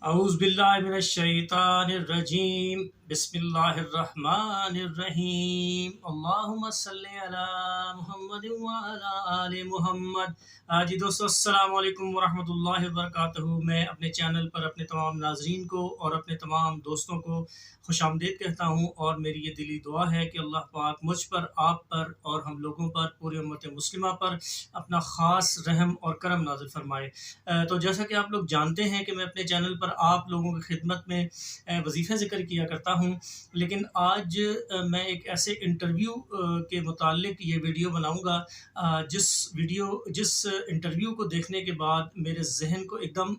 अऊज़ु बिल्लाहि मिनश शैतानिर रजीम बिस्मिल्लाहिर रहमानिर रहीम अल्लाहुम्मा सल्लि अला मुहम्मद व अला आलि मुहम्मद। जी दोस्तों, अस्सलाम वालेकुम व रहमतुल्लाहि व बरकातहू। मैं अपने चैनल पर अपने तमाम नाज़रीन को और अपने तमाम दोस्तों को खुशामदीद कहता हूँ, और मेरी ये दिली दुआ है कि अल्लाह पाक मुझ पर, आप पर और हम लोगों पर, पूरी उम्मत मुस्लिमा पर अपना ख़ास रहम और करम नाज़िल फरमाए। तो जैसा कि आप लोग जानते हैं कि मैं अपने चैनल पर आप लोगों की खिदमत में वजीफ़े ज़िक्र किया करता हूँ, लेकिन आज मैं एक ऐसे इंटरव्यू के मुतालिक ये वीडियो बनाऊँगा, जिस इंटरव्यू को देखने के बाद मेरे ज़हन को एकदम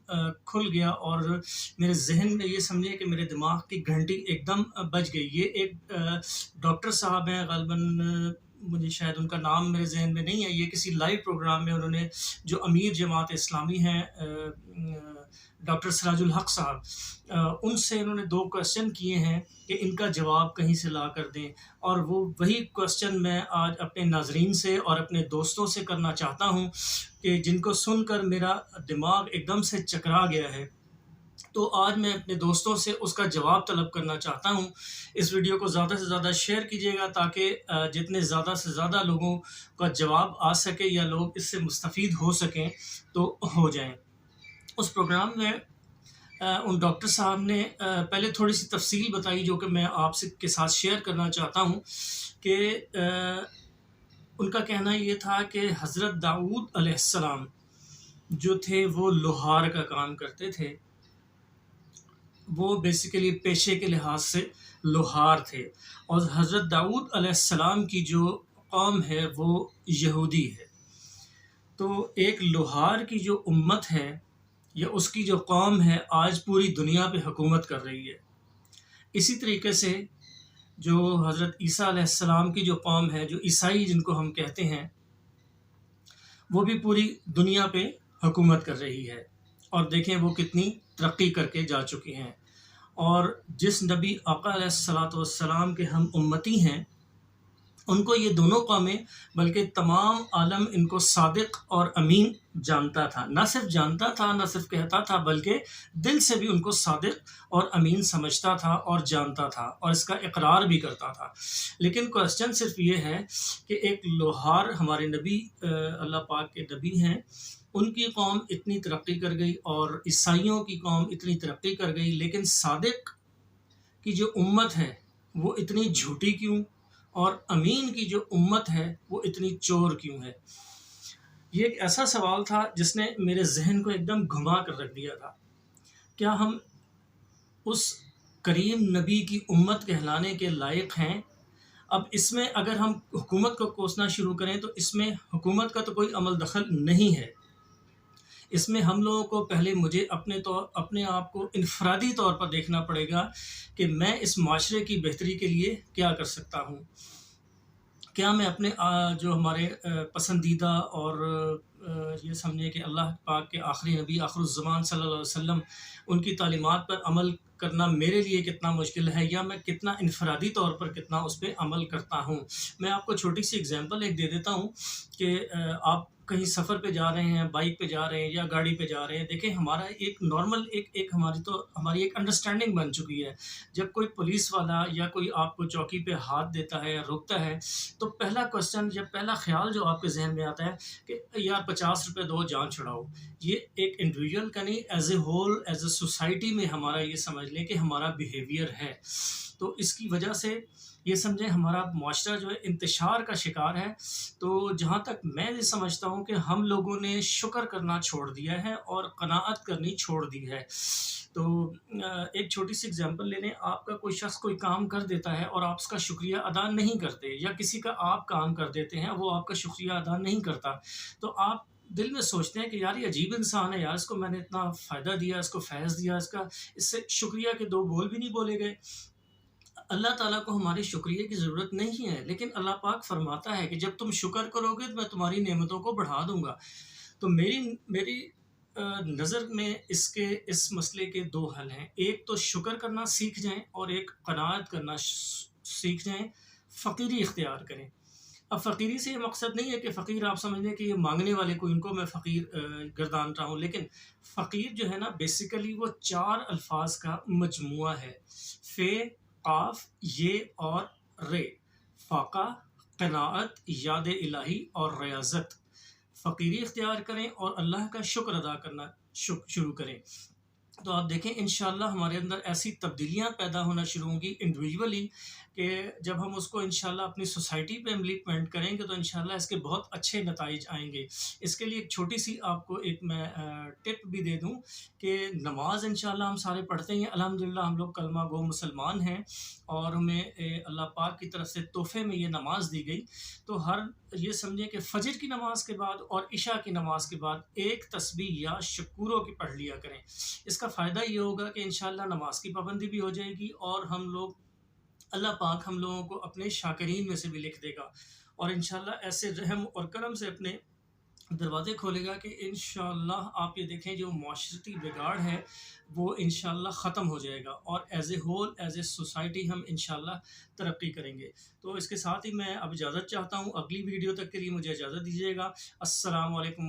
खुल गया, और मेरे ज़हन में ये समझिए कि मेरे दिमाग की घंटी एकदम बज गई। ये एक डॉक्टर साहब हैं, ग़ालिबन मुझे शायद उनका नाम मेरे ज़हन में नहीं है। ये किसी लाइव प्रोग्राम में उन्होंने, जो अमीर जमात इस्लामी हैं डॉक्टर सिराजुल हक साहब, उनसे इन्होंने 2 क्वेश्चन किए हैं कि इनका जवाब कहीं से ला कर दें, और वो वही क्वेश्चन मैं आज अपने नाज़रीन से और अपने दोस्तों से करना चाहता हूँ, कि जिनको सुनकर मेरा दिमाग एकदम से चकरा गया है। तो आज मैं अपने दोस्तों से उसका जवाब तलब करना चाहता हूँ। इस वीडियो को ज़्यादा से ज़्यादा शेयर कीजिएगा, ताकि जितने ज़्यादा से ज़्यादा लोगों का जवाब आ सके या लोग इससे मुस्तफ़ीद हो सकें तो हो जाएँ। उस प्रोग्राम में उन डॉक्टर साहब ने पहले थोड़ी-सी तफ़सील बताई, जो कि मैं आपसे के साथ शेयर करना चाहता हूँ, कि उनका कहना ये था कि हज़रत दाऊद अलैहिस्सलाम जो थे वो लोहार का काम करते थे। वो बेसिकली पेशे के लिहाज से लोहार थे, और हज़रत दाऊद अलैहिस्सलाम की जो कौम है वो यहूदी है। तो एक लोहार की जो उम्मत है या उसकी जो कौम है, आज पूरी दुनिया पे हुकूमत कर रही है। इसी तरीके से जो हज़रत ईसा अलैहिस्सलाम की जो कौम है, जो ईसाई जिनको हम कहते हैं, वो भी पूरी दुनिया पे हुकूमत कर रही है, और देखें वो कितनी तरक्की करके जा चुकी हैं। और जिस नबी आका अलैहिस्सलातु वस्सलाम के हम उम्मती हैं, उनको ये दोनों कौमें, बल्कि तमाम आलम इनको सादिक और अमीन जानता था। ना सिर्फ जानता था, ना सिर्फ कहता था, बल्कि दिल से भी उनको सादिक और अमीन समझता था और जानता था, और इसका इकरार भी करता था। लेकिन क्वेश्चन सिर्फ ये है कि एक लोहार, हमारे नबी अल्लाह पाक के नबी हैं, उनकी कौम इतनी तरक्की कर गई और ईसाइयों की कौम इतनी तरक्की कर गई, लेकिन सादिक की जो उम्मत है वो इतनी झूठी क्यों, और अमीन की जो उम्मत है वो इतनी चोर क्यों है? ये एक ऐसा सवाल था जिसने मेरे ज़हन को एकदम घुमा कर रख दिया था। क्या हम उस करीम नबी की उम्मत कहलाने के लायक हैं? अब इसमें अगर हम हुकूमत को कोसना शुरू करें, तो इसमें हुकूमत का तो कोई अमल दखल नहीं है। इसमें हम लोगों को पहले मुझे अपने आप को इनफ़रादी तौर पर देखना पड़ेगा कि मैं इस माशरे की बेहतरी के लिए क्या कर सकता हूँ। क्या मैं अपने जो हमारे पसंदीदा और ये समझिए कि अल्लाह पाक के आखिरी नबी आखिरुज़्ज़मान सल्लल्लाहु अलैहि वसल्लम, उनकी तालीमात पर अमल करना मेरे लिए कितना मुश्किल है, या मैं कितना इनफ़रादी तौर पर कितना उस पे अमल करता हूँ। मैं आपको छोटी-सी एग्ज़ाम्पल एक दे देता हूँ कि आप कहीं सफ़र पे जा रहे हैं, बाइक पे जा रहे हैं या गाड़ी पे जा रहे हैं। देखें, हमारा एक नॉर्मल एक हमारी एक अंडरस्टैंडिंग बन चुकी है। जब कोई पुलिस वाला या कोई आपको चौकी पे हाथ देता है या रोकता है, तो पहला क्वेश्चन या पहला ख़्याल जो आपके ज़हन में आता है कि यार 50 रुपए दो, जान छुड़ाओ। ये एक इंडिविजुअल का नहीं, as a whole, as a society में हमारा, ये समझ लें कि हमारा बिहेवियर है। तो इसकी वजह से ये समझें हमारा मुआशरा जो है इंतशार का शिकार है। तो जहाँ तक मैं ये समझता हूँ कि हम लोगों ने शुक्र करना छोड़ दिया है और क़नाअत करनी छोड़ दी है। तो एक छोटी-सी एग्ज़ाम्पल ले लें, आपका कोई शख़्स कोई काम कर देता है और आप उसका शुक्रिया अदा नहीं करते, या किसी का आप काम कर देते हैं, वो आपका शुक्रिया अदा नहीं करता, तो आप दिल में सोचते हैं कि यार ये अजीब इंसान है यार, इसको मैंने इतना फ़ायदा दिया, इसको फैज़ दिया, इससे शुक्रिया के 2 बोल भी नहीं बोले गए। अल्लाह ताला को हमारे शुक्रिया की ज़रूरत नहीं है, लेकिन अल्लाह पाक फ़रमाता है कि जब तुम शुक्र करोगे तो मैं तुम्हारी नेमतों को बढ़ा दूँगा। तो मेरी मेरी नज़र में इस मसले के 2 हल हैं। एक तो शुक्र करना सीख जाएँ, और एक क़नाअत करना सीख जाएँ, फ़कीरी इख्तियार करें। अब फ़कीरी से ये मकसद नहीं है कि फ़कीर आप समझ लें कि ये मांगने वाले को इनको मैं फ़कीर गर्दान रहा हूँ, लेकिन फ़कीर जो है ना बेसिकली वो 4 अल्फाज का मजमुआ है। फ़े, क़ाफ़, ये और रे। फ़ाक़ा, क़नाअत, याद इलाही और रियाज़त। फ़कीरी इख्तियार करें और अल्लाह का शुक्र अदा करना शुरू करें। तो आप देखें इंशाअल्लाह हमारे अंदर ऐसी तब्दीलियाँ पैदा होना शुरू होंगी इंडिविजुअली कि जब हम उसको इंशाअल्लाह अपनी सोसाइटी पे इम्प्लीमेंट करेंगे तो इंशाअल्लाह इसके बहुत अच्छे नताइज आएंगे। इसके लिए एक छोटी सी आपको एक मैं टिप भी दे दूं कि नमाज इंशाअल्लाह हम सारे पढ़ते ही हैं, अल्हम्दुलिल्लाह हम लोग कलमा गो मुसलमान हैं और हमें अल्लाह पाक की तरफ से तोहफे में ये नमाज दी गई। तो हर ये समझें कि फजर की नमाज के बाद और इशा की नमाज के बाद एक तस्बीह या शकूरों की पढ़ लिया करें। इसका फ़ायदा ये होगा कि इंशाअल्लाह नमाज की पाबंदी भी हो जाएगी और हम लोग अल्लाह पाक हम लोगों को अपने शाकिरीन में से भी लिख देगा और इंशाअल्लाह ऐसे रहम और करम से अपने दरवाज़े खोलेगा कि इंशाअल्लाह आप ये देखें जो माशरती बिगाड़ है वो इंशाअल्लाह ख़त्म हो जाएगा और as a whole as a society हम इंशाअल्लाह तरक्की करेंगे। तो इसके साथ ही मैं अब इजाज़त चाहता हूँ, अगली वीडियो तक के लिए मुझे इजाज़त दीजिएगा। अस्सलाम वालेकुम।